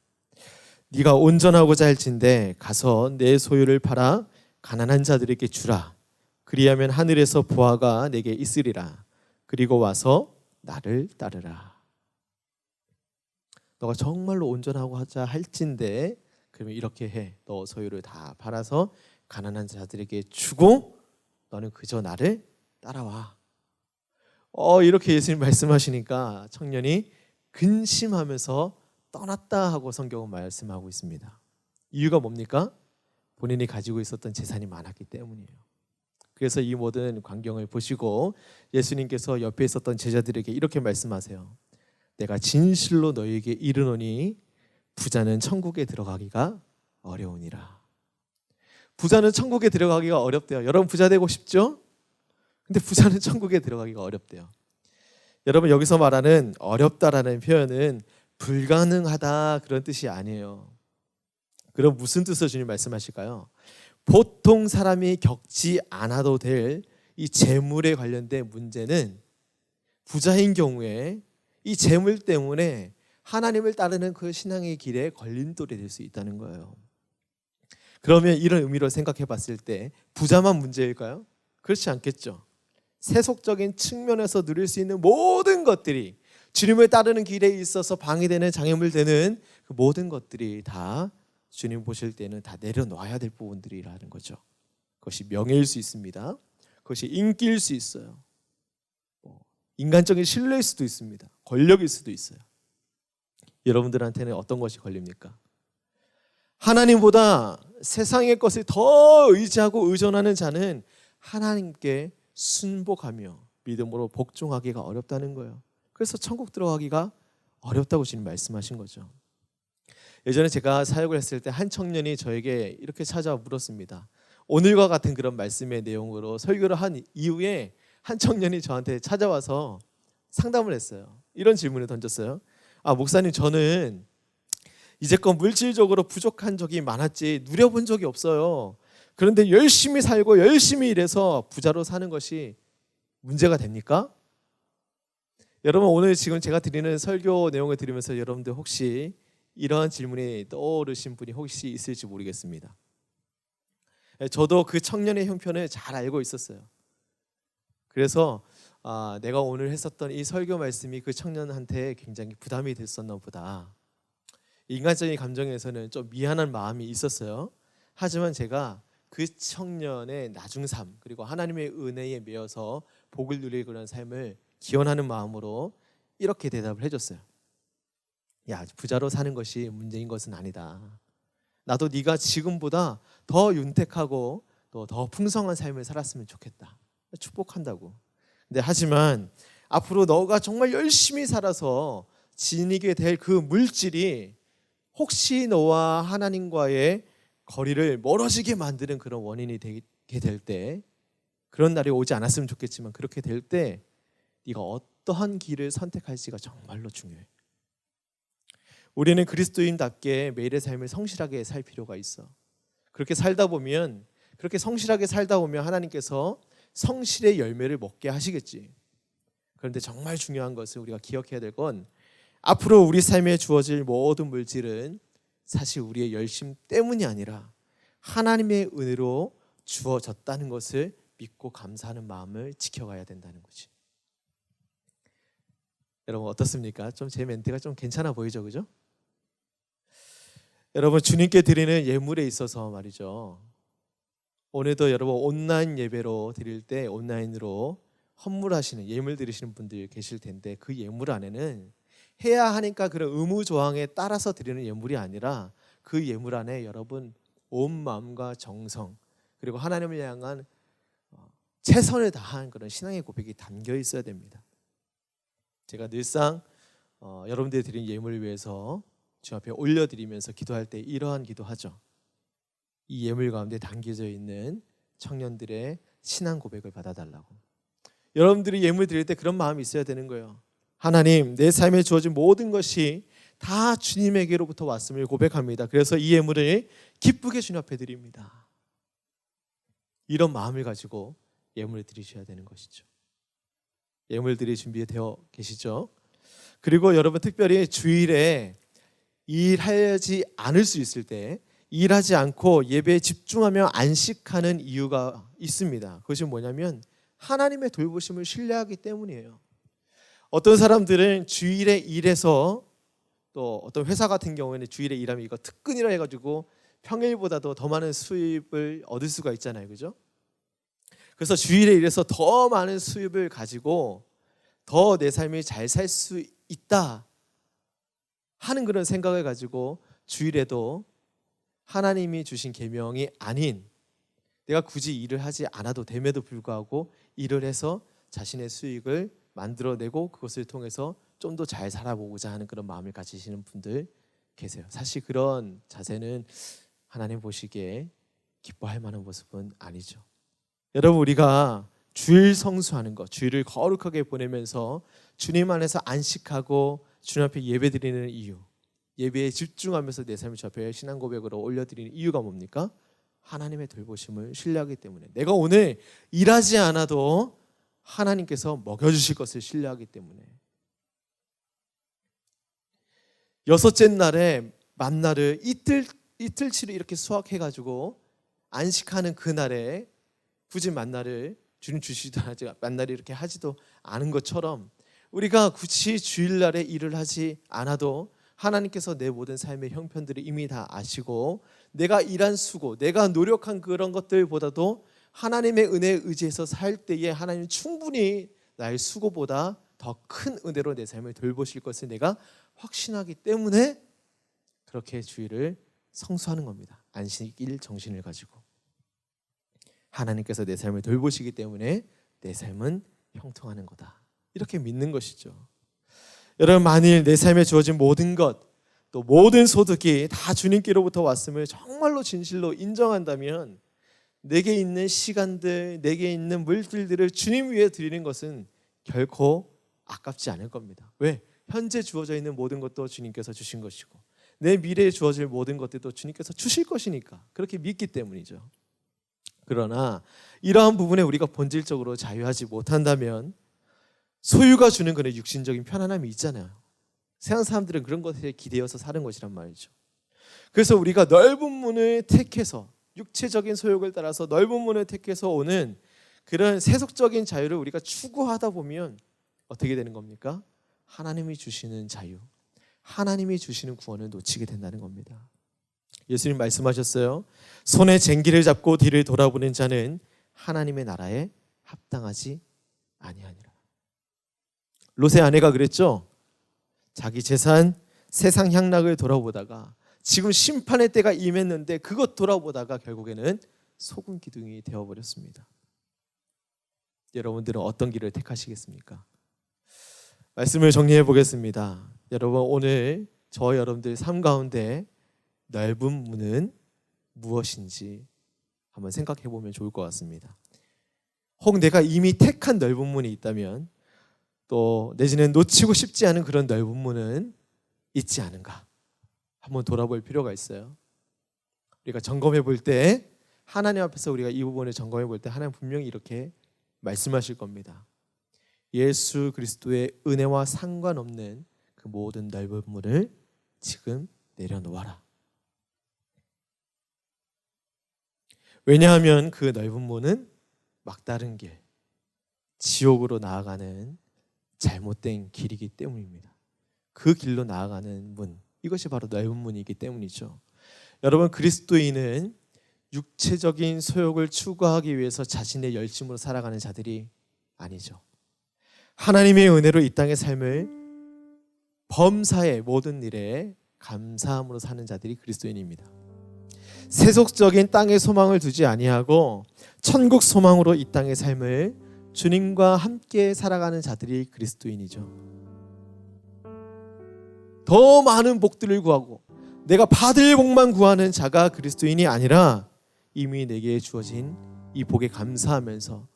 네가 온전하고자 할진대 가서 내 소유를 팔아 가난한 자들에게 주라. 그리하면 하늘에서 보화가 내게 있으리라. 그리고 와서 나를 따르라. 너가 정말로 온전하고자 할진대 그러면 이렇게 해. 너 소유를 다 팔아서 가난한 자들에게 주고 너는 그저 나를 따라와. 이렇게 예수님 말씀하시니까 청년이 근심하면서 떠났다 하고 성경은 말씀하고 있습니다. 이유가 뭡니까? 본인이 가지고 있었던 재산이 많았기 때문이에요. 그래서 이 모든 광경을 보시고 예수님께서 옆에 있었던 제자들에게 이렇게 말씀하세요. 내가 진실로 너희에게 이르노니 부자는 천국에 들어가기가 어려우니라. 부자는 천국에 들어가기가 어렵대요. 여러분 부자 되고 싶죠? 근데 부자는 천국에 들어가기가 어렵대요. 여러분 여기서 말하는 어렵다라는 표현은 불가능하다 그런 뜻이 아니에요. 그럼 무슨 뜻으로 주님 말씀하실까요? 보통 사람이 겪지 않아도 될 이 재물에 관련된 문제는 부자인 경우에 이 재물 때문에 하나님을 따르는 그 신앙의 길에 걸림돌이 될 수 있다는 거예요. 그러면 이런 의미로 생각해 봤을 때 부자만 문제일까요? 그렇지 않겠죠. 세속적인 측면에서 누릴 수 있는 모든 것들이 주님을 따르는 길에 있어서 방해되는 장애물 되는 그 모든 것들이 다 주님 보실 때는 다 내려놔야 될 부분들이라는 거죠. 그것이 명예일 수 있습니다. 그것이 인기일 수 있어요. 인간적인 신뢰일 수도 있습니다. 권력일 수도 있어요. 여러분들한테는 어떤 것이 걸립니까? 하나님보다 세상의 것을 더 의지하고 의존하는 자는 하나님께 순복하며 믿음으로 복종하기가 어렵다는 거예요. 그래서 천국 들어가기가 어렵다고 주님 말씀하신 거죠. 예전에 제가 사역을 했을 때 한 청년이 저에게 이렇게 찾아와 물었습니다. 오늘과 같은 그런 말씀의 내용으로 설교를 한 이후에 한 청년이 저한테 찾아와서 상담을 했어요. 이런 질문을 던졌어요. 목사님, 저는 이제껏 물질적으로 부족한 적이 많았지 누려본 적이 없어요. 그런데 열심히 살고 열심히 일해서 부자로 사는 것이 문제가 됩니까? 여러분, 오늘 지금 제가 드리는 설교 내용을 들으면서 여러분들 혹시 이러한 질문이 떠오르신 분이 혹시 있을지 모르겠습니다. 저도 그 청년의 형편을 잘 알고 있었어요. 그래서 내가 오늘 했었던 이 설교 말씀이 그 청년한테 굉장히 부담이 됐었나 보다. 인간적인 감정에서는 좀 미안한 마음이 있었어요. 하지만 제가 그 청년의 나중 삶, 그리고 하나님의 은혜에 매여서 복을 누릴 그런 삶을 기원하는 마음으로 이렇게 대답을 해줬어요. 야, 부자로 사는 것이 문제인 것은 아니다. 나도 네가 지금보다 더 윤택하고 또 더 풍성한 삶을 살았으면 좋겠다. 축복한다고. 근데 하지만 앞으로 너가 정말 열심히 살아서 지니게 될 그 물질이 혹시 너와 하나님과의 거리를 멀어지게 만드는 그런 원인이 되게 될 때, 그런 날이 오지 않았으면 좋겠지만 그렇게 될 때 네가 어떠한 길을 선택할지가 정말로 중요해. 우리는 그리스도인답게 매일의 삶을 성실하게 살 필요가 있어. 그렇게 성실하게 살다 보면 하나님께서 성실의 열매를 먹게 하시겠지. 그런데 정말 중요한 것은 우리가 기억해야 될 건, 앞으로 우리 삶에 주어질 모든 물질은 사실 우리의 열심 때문이 아니라 하나님의 은혜로 주어졌다는 것을 믿고 감사하는 마음을 지켜가야 된다는 거지. 여러분 어떻습니까? 좀 제 멘트가 좀 괜찮아 보이죠, 그죠? 여러분, 주님께 드리는 예물에 있어서 말이죠. 오늘도 여러분 온라인 예배로 드릴 때 온라인으로 헌물하시는 예물 드리시는 분들 계실 텐데, 그 예물 안에는 해야 하니까 그런 의무 조항에 따라서 드리는 예물이 아니라 그 예물 안에 여러분 온 마음과 정성, 그리고 하나님을 향한 최선을 다한 그런 신앙의 고백이 담겨 있어야 됩니다. 제가 늘상 여러분들이 드린 예물을 위해서 주 앞에 올려드리면서 기도할 때 이러한 기도하죠. 이 예물 가운데 담겨져 있는 청년들의 신앙 고백을 받아달라고. 여러분들이 예물 드릴 때 그런 마음이 있어야 되는 거예요. 하나님, 내 삶에 주어진 모든 것이 다 주님에게로부터 왔음을 고백합니다. 그래서 이 예물을 기쁘게 주님 앞에 드립니다. 이런 마음을 가지고 예물을 드리셔야 되는 것이죠. 예물 드릴 준비되어 계시죠? 그리고 여러분, 특별히 주일에 일하지 않을 수 있을 때, 일하지 않고 예배에 집중하며 안식하는 이유가 있습니다. 그것이 뭐냐면 하나님의 돌보심을 신뢰하기 때문이에요. 어떤 사람들은 주일에 일해서, 또 어떤 회사 같은 경우에는 주일에 일하면 이거 특근이라 해가지고 평일보다도 더 많은 수입을 얻을 수가 있잖아요, 그죠? 그래서 주일에 일해서 더 많은 수입을 가지고 더 내 삶이 잘 살 수 있다 하는 그런 생각을 가지고 주일에도 하나님이 주신 계명이 아닌, 내가 굳이 일을 하지 않아도 됨에도 불구하고 일을 해서 자신의 수익을 만들어내고 그것을 통해서 좀 더 잘 살아보고자 하는 그런 마음을 가지시는 분들 계세요. 사실 그런 자세는 하나님 보시기에 기뻐할 만한 모습은 아니죠. 여러분, 우리가 주일 성수하는 것, 주일을 거룩하게 보내면서 주님 안에서 안식하고 주님 앞에 예배드리는 이유, 예배에 집중하면서 내 삶을 주 앞에 신앙 고백으로 올려드리는 이유가 뭡니까? 하나님의 돌보심을 신뢰하기 때문에, 내가 오늘 일하지 않아도 하나님께서 먹여주실 것을 신뢰하기 때문에. 여섯째 날에 만나를 이틀치를 이렇게 수확해가지고 안식하는 그날에 굳이 만나를 주님 주시도 하지, 만나를 이렇게 하지도 않은 것처럼 우리가 굳이 주일날에 일을 하지 않아도 하나님께서 내 모든 삶의 형편들을 이미 다 아시고 내가 일한 수고, 내가 노력한 그런 것들보다도 하나님의 은혜에 의지해서 살 때에 하나님은 충분히 나의 수고보다 더 큰 은혜로 내 삶을 돌보실 것을 내가 확신하기 때문에 그렇게 주일을 성수하는 겁니다. 안식일 정신을 가지고 하나님께서 내 삶을 돌보시기 때문에 내 삶은 형통하는 거다. 이렇게 믿는 것이죠. 여러분, 만일 내 삶에 주어진 모든 것, 또 모든 소득이 다 주님께로부터 왔음을 정말로 진실로 인정한다면 내게 있는 시간들, 내게 있는 물질들을 주님 위해 드리는 것은 결코 아깝지 않을 겁니다. 왜? 현재 주어져 있는 모든 것도 주님께서 주신 것이고 내 미래에 주어질 모든 것들도 주님께서 주실 것이니까 그렇게 믿기 때문이죠. 그러나 이러한 부분에 우리가 본질적으로 자유하지 못한다면 소유가 주는 그런 육신적인 편안함이 있잖아요. 세상 사람들은 그런 것에 기대어서 사는 것이란 말이죠. 그래서 우리가 넓은 문을 택해서 육체적인 소욕을 따라서 넓은 문을 택해서 오는 그런 세속적인 자유를 우리가 추구하다 보면 어떻게 되는 겁니까? 하나님이 주시는 자유, 하나님이 주시는 구원을 놓치게 된다는 겁니다. 예수님 말씀하셨어요. 손에 쟁기를 잡고 뒤를 돌아보는 자는 하나님의 나라에 합당하지 아니하니라. 롯의 아내가 그랬죠. 자기 재산, 세상 향락을 돌아보다가 지금 심판의 때가 임했는데 그것 돌아보다가 결국에는 소금 기둥이 되어버렸습니다. 여러분들은 어떤 길을 택하시겠습니까? 말씀을 정리해 보겠습니다. 여러분, 오늘 저 여러분들 삶 가운데 넓은 문은 무엇인지 한번 생각해 보면 좋을 것 같습니다. 혹 내가 이미 택한 넓은 문이 있다면 또 내지는 놓치고 싶지 않은 그런 넓은 문은 있지 않은가 한번 돌아볼 필요가 있어요. 우리가 점검해 볼 때 하나님 앞에서 우리가 이 부분을 점검해 볼 때 하나님 분명히 이렇게 말씀하실 겁니다. 예수 그리스도의 은혜와 상관없는 그 모든 넓은 문을 지금 내려놓아라. 왜냐하면 그 넓은 문은 막다른 길, 지옥으로 나아가는 잘못된 길이기 때문입니다. 그 길로 나아가는 문, 이것이 바로 넓은 문이기 때문이죠. 여러분, 그리스도인은 육체적인 소욕을 추구하기 위해서 자신의 열심으로 살아가는 자들이 아니죠. 하나님의 은혜로 이 땅의 삶을 범사의 모든 일에 감사함으로 사는 자들이 그리스도인입니다. 세속적인 땅의 소망을 두지 아니하고 천국 소망으로 이 땅의 삶을 주님과 함께 살아가는 자들이 그리스도인이죠. 더 많은 복들을 구하고 내가 받을 복만 구하는 자가 그리스도인이 아니라 이미 내게 주어진 이 복에 감사하면서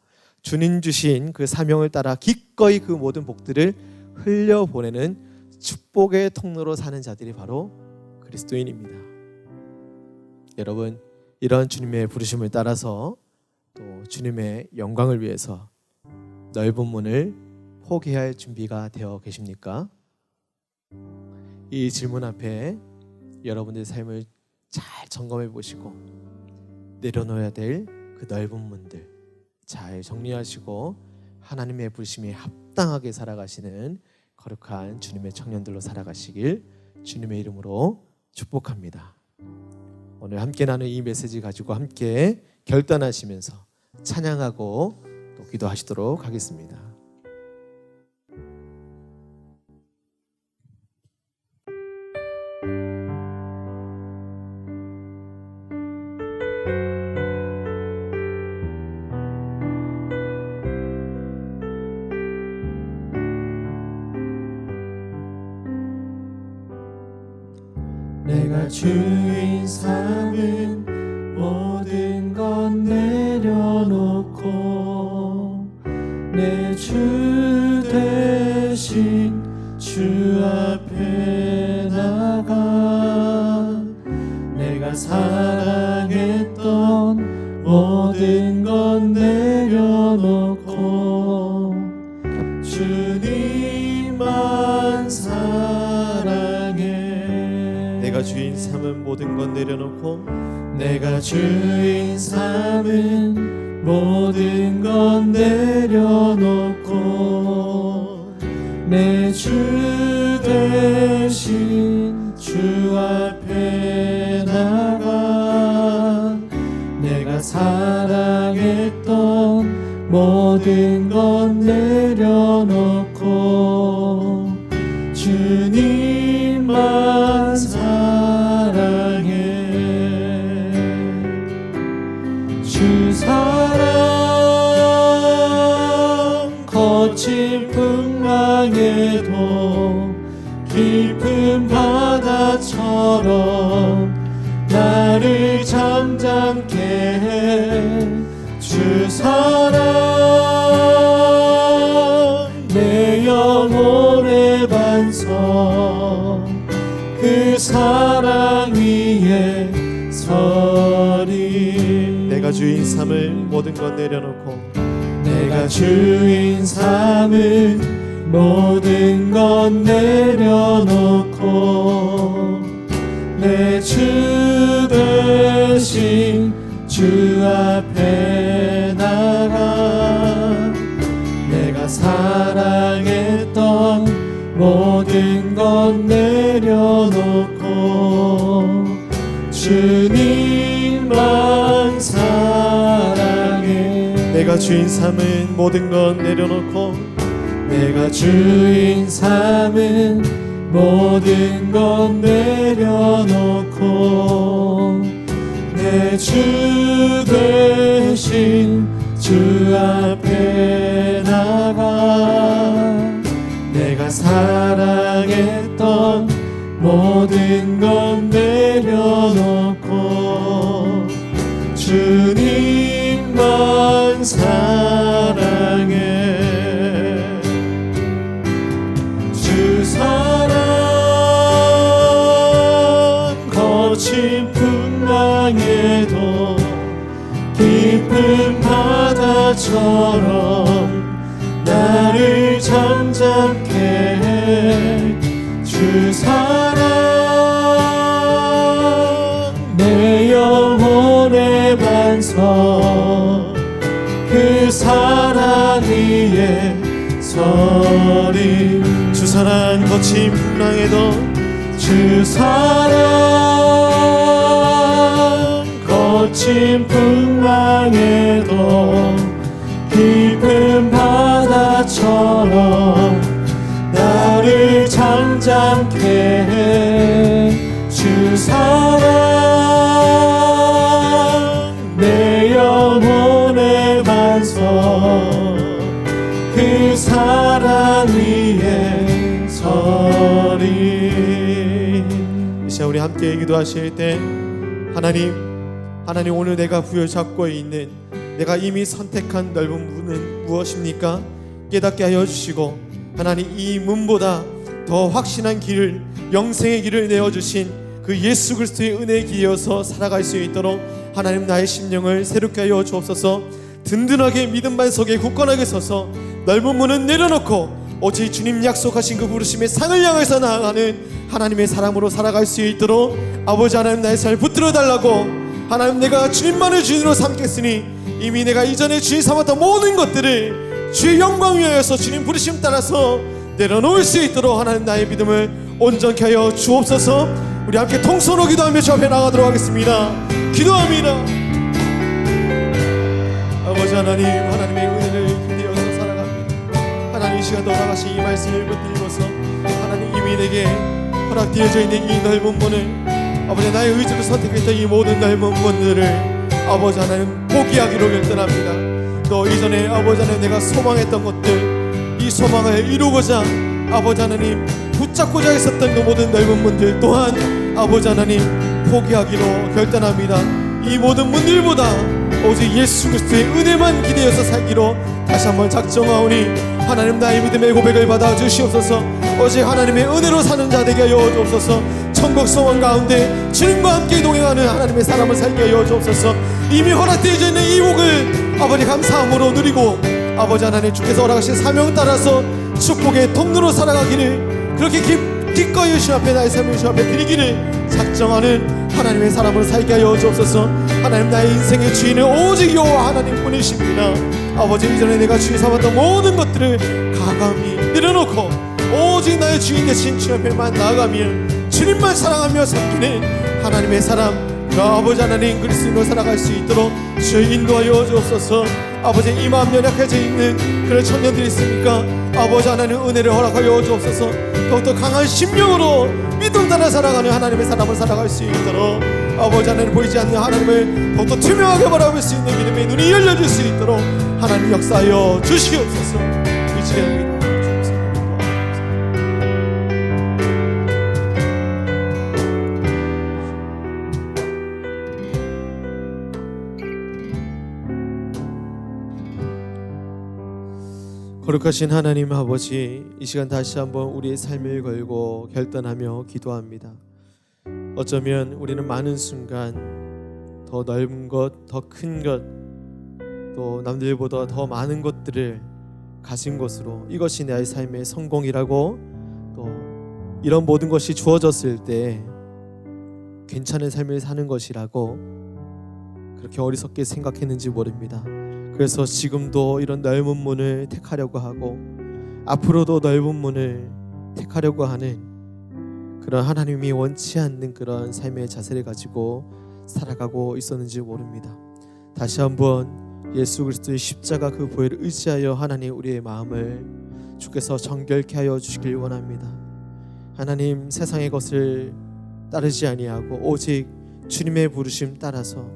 주님 주신 그 사명을 따라 기꺼이 그 모든 복들을 흘려보내는 축복의 통로로 사는 자들이 바로 그리스도인입니다. 여러분, 이런 주님의 부르심을 따라서 또 주님의 영광을 위해서 넓은 문을 포기할 준비가 되어 계십니까? 이 질문 앞에 여러분들의 삶을 잘 점검해 보시고 내려놓아야 될 그 넓은 문들 잘 정리하시고 하나님의 부르심에 합당하게 살아가시는 거룩한 주님의 청년들로 살아가시길 주님의 이름으로 축복합니다. 오늘 함께 나눈 이 메시지 가지고 함께 결단하시면서 찬양하고 또 기도하시도록 하겠습니다. 내가 주인 삼은 모든 건 내려놓고 내 주 대신 주 앞에 나가 내가 사랑했던 모든 건 내려놓고 주님만 사랑해. 내가 주인 삼은 모든 건 내려놓고 내가 주인 삼은 모든 건 내려놓고 내 주 대신 주 앞에 나가 내가 사랑했던 모든 것 내려놓고 주님만 사랑해. 주 사랑 거친 풍랑에도 깊은 바다처럼 나를 잠잠케 해. 주 사랑 내 영혼의 반석 그 사랑 위에 서리. 내가 주인 삼을 모든 것 내려놓고 내가 주인 삼은 모든 것 내려놓고 내 주 대신 주 앞에 나가 내가 사랑했던 모든 것 내려놓고 주님만 사랑해. 내가 주인 삼은 모든 것 내려놓고 내가 주인 삼은 모든 것 내려놓고 내 주 대신 주 앞에 나가 내가 사랑했던 모든 것 내려놓고 주님만 사랑해. 주 사랑 거친 풍랑에도 깊은 바다처럼 나를 잠잠케 해. 주 사랑 내 영혼의 반석 그 사랑 위에 서리. 주 사랑 거친 풍랑에도 주 사랑 거친 풍랑에도 깊은 바다처럼 나를 잠잠케 해. 주 사랑 내 영혼의 반석 그 사랑 위에 서리. 이 시간 우리 함께 기도하실 때 하나님 오늘 내가 부여잡고 있는 내가 이미 선택한 넓은 문은 무엇입니까? 깨닫게 하여 주시고 하나님 이 문보다 더 확신한 길을 영생의 길을 내어주신 그 예수 그리스도의 은혜에 기여서 살아갈 수 있도록 하나님 나의 심령을 새롭게 하여 주옵소서. 든든하게 믿음 반석에 굳건하게 서서 넓은 문은 내려놓고 오직 주님 약속하신 그 부르심의 상을 향해서 나아가는 하나님의 사람으로 살아갈 수 있도록 아버지 하나님 나의 삶을 붙들어 달라고. 하나님 내가 주님만을 주인으로 삼겠으니 이미 내가 이전에 주인 삼았던 모든 것들을 주의 영광 위하여서 주님 부르심 따라서 내려놓을 수 있도록 하나님 나의 믿음을 온전케 하여 주옵소서. 우리 함께 통성으로 기도하며 주 앞에 나가도록 하겠습니다. 기도합니다. 아버지 하나님 하나님의 은혜를 기대어서 살아갑니다. 하나님 이 시간 돌아가신 이 말씀을 붙들고서 하나님 이미 내게 허락되어져 있는 이 넓은 문을 아버지 나의 의지로 선택했던 이 모든 넓은 문들을 아버지 하나님 포기하기로 결단합니다. 또 이전에 아버지 하나님 내가 소망했던 것들 이 소망을 이루고자 아버지 하나님 붙잡고자 했었던 그 모든 넓은 문들 또한 아버지 하나님 포기하기로 결단합니다. 이 모든 문들보다 오직 예수 그리스도의 은혜만 기대어서 살기로 다시 한번 작정하오니 하나님 나의 믿음의 고백을 받아 주시옵소서. 오직 하나님의 은혜로 사는 자 되게 하여 주옵소서. 천국 소원 가운데 주님과 함께 동행하는 하나님의 사람을 살게 하여 주옵소서. 이미 허락되어져 있는 이 복을 아버지 감사함으로 누리고 아버지 하나님 주께서 허락하신 사명 따라서 축복의 통로로 살아가기를 그렇게 기꺼이 주님 앞에 나의 삶을 주님 앞에 드리기를 작정하는 하나님의 사람으로 살게 하여 주옵소서. 하나님 나의 인생의 주인은 오직 여호와 하나님뿐이십니다. 아버지 이전에 내가 주의 삼았던 모든 것들을 가감히 내려놓고 오직 나의 주인 되신 주 앞에만 나아가며 주님만 사랑하며 섬기는 하나님의 사람, 그 아버지 하나님 그리스도로 살아갈 수 있도록 주여 인도하여 주옵소서. 아버지, 이 마음 연약해져 있는 그런 청년들이 있으니까 아버지 하나님 은혜를 허락하여 주옵소서. 더욱더 강한 심령으로 믿음 따라 살아가는 하나님의 사람을 살아갈 수 있도록 아버지 하나님 보이지 않는 하나님을 더욱더 투명하게 바라볼 수 있는 믿음의 눈이 열려질 수 있도록 하나님 역사하여 주시옵소서. 의지합니다. 거룩하신 하나님 아버지, 이 시간 다시 한번 우리의 삶을 걸고 결단하며 기도합니다. 어쩌면 우리는 많은 순간 더 넓은 것, 더 큰 것, 또 남들보다 더 많은 것들을 가진 것으로 이것이 내 삶의 성공이라고, 또 이런 모든 것이 주어졌을 때 괜찮은 삶을 사는 것이라고 그렇게 어리석게 생각했는지 모릅니다. 그래서 지금도 이런 넓은 문을 택하려고 하고 앞으로도 넓은 문을 택하려고 하는 그런 하나님이 원치 않는 그런 삶의 자세를 가지고 살아가고 있었는지 모릅니다. 다시 한번 예수 그리스도의 십자가 그 보혈을 의지하여 하나님 우리의 마음을 주께서 정결케 하여 주시길 원합니다. 하나님, 세상의 것을 따르지 아니하고 오직 주님의 부르심 따라서,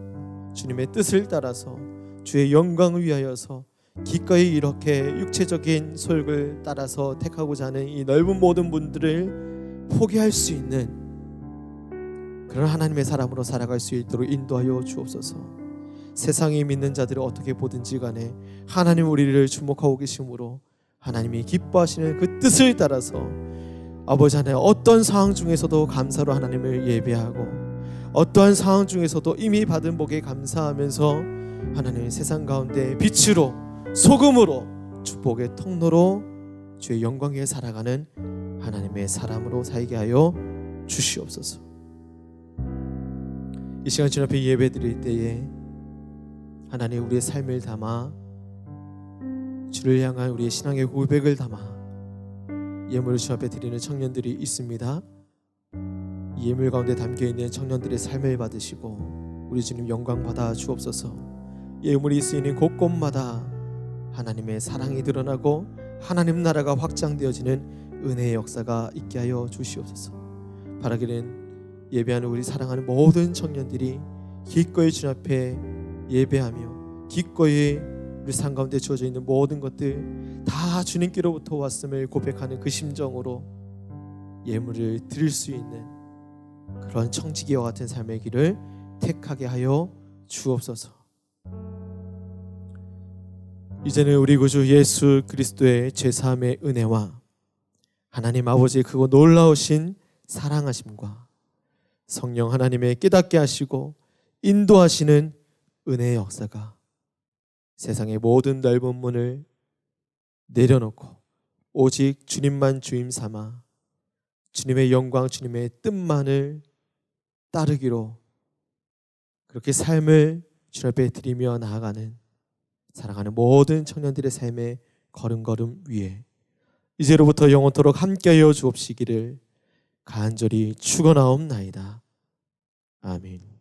주님의 뜻을 따라서 주의 영광을 위하여서 기꺼이 이렇게 육체적인 소욕을 따라서 택하고자 하는 이 넓은 모든 분들을 포기할 수 있는 그런 하나님의 사람으로 살아갈 수 있도록 인도하여 주옵소서. 세상이 믿는 자들을 어떻게 보든지 간에 하나님 우리를 주목하고 계심으로 하나님이 기뻐하시는 그 뜻을 따라서 아버지 하나님, 어떤 상황 중에서도 감사로 하나님을 예배하고 어떠한 상황 중에서도 이미 받은 복에 감사하면서 하나님의 세상 가운데 빛으로, 소금으로, 축복의 통로로 주의 영광 위에 살아가는 하나님의 사람으로 살게 하여 주시옵소서. 이 시간 주님 앞에 예배 드릴 때에 하나님 우리의 삶을 담아 주를 향한 우리의 신앙의 고백을 담아 예물을 주 앞에 드리는 청년들이 있습니다. 이 예물 가운데 담겨있는 청년들의 삶을 받으시고 우리 주님 영광 받아 주옵소서. 예물이 쓰이는 곳곳마다 하나님의 사랑이 드러나고 하나님 나라가 확장되어지는 은혜의 역사가 있게 하여 주시옵소서. 바라기는 예배하는 우리 사랑하는 모든 청년들이 기꺼이 주님 앞에 예배하며 기꺼이 우리 삶 가운데 주어져 있는 모든 것들 다 주님께로부터 왔음을 고백하는 그 심정으로 예물을 드릴 수 있는 그런 청지기와 같은 삶의 길을 택하게 하여 주옵소서. 이제는 우리 구주 예수 그리스도의 죄사함의 은혜와 하나님 아버지의 크고 놀라우신 사랑하심과 성령 하나님의 깨닫게 하시고 인도하시는 은혜의 역사가 세상의 모든 넓은 문을 내려놓고 오직 주님만 주임 삼아 주님의 영광, 주님의 뜻만을 따르기로 그렇게 삶을 주 앞에 드리며 나아가는 사랑하는 모든 청년들의 삶의 걸음걸음 위에 이제로부터 영원토록 함께하여 주옵시기를 간절히 축원하옵나이다. 아멘.